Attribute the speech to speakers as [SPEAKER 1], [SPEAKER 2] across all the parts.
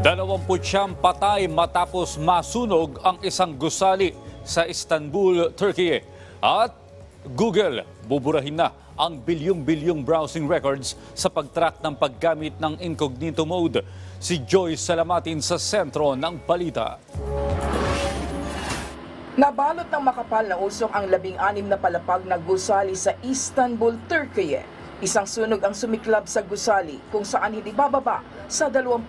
[SPEAKER 1] 29 patay matapos masunog ang isang gusali sa Istanbul, Turkey. At Google buburahin na ang bilyong-bilyong browsing records sa pag-track ng paggamit ng incognito mode. Si Joyce Salamatin sa sentro ng balita.
[SPEAKER 2] Nabalot ng makapal na usok ang 16 na palapag na gusali sa Istanbul, Turkey. Isang sunog ang sumiklab sa gusali kung saan hindi bababa sa 29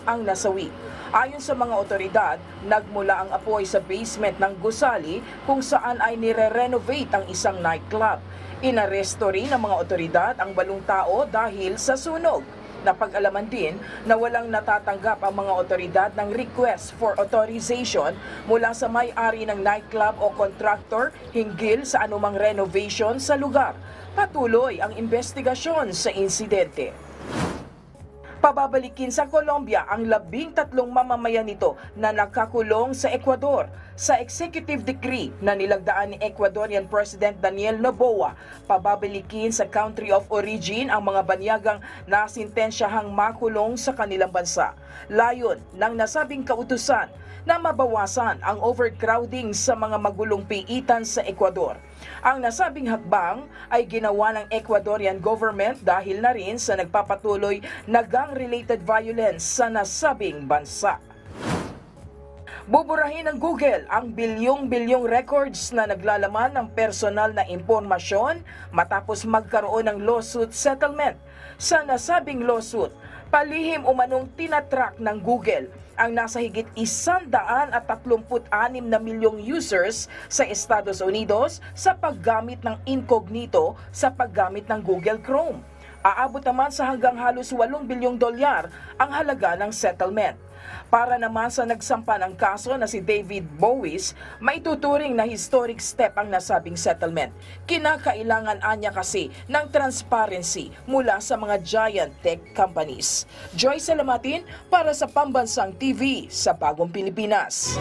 [SPEAKER 2] ang nasawi. Ayon sa mga otoridad, nagmula ang apoy sa basement ng gusali kung saan ay nire-renovate ang isang nightclub. Inaresto rin ng mga otoridad ang 8 tao dahil sa sunog. Napag-alaman din na walang natatanggap ang mga otoridad ng request for authorization mula sa may-ari ng nightclub o contractor hinggil sa anumang renovation sa lugar. Patuloy ang investigasyon sa insidente. Pababalikin sa Colombia ang 13 mamamayan nito na nakakulong sa Ecuador sa executive decree na nilagdaan ni Ecuadorian President Daniel Noboa. Pababalikin sa country of origin ang mga banyagang nasintensyahang makulong sa kanilang bansa. Layon ng nasabing kautusan na mabawasan ang overcrowding sa mga magulong piitan sa Ecuador. Ang nasabing hakbang ay ginawa ng Ecuadorian government dahil na rin sa nagpapatuloy na gang-related violence sa nasabing bansa. Buburahin ng Google ang bilyong-bilyong records na naglalaman ng personal na impormasyon matapos magkaroon ng lawsuit settlement. Sa nasabing lawsuit, palihim umanong tinatrack ng Google ang nasa higit 136 na milyong users sa Estados Unidos sa paggamit ng incognito sa paggamit ng Google Chrome. Aabot naman sa hanggang halos $8 bilyong ang halaga ng settlement. Para naman sa nagsampa ng kaso na si David Bowies, maituturing na historic step ang nasabing settlement. Kinakailangan anya kasi ng transparency mula sa mga giant tech companies. Joyce Salamatin para sa Pambansang TV sa Bagong Pilipinas.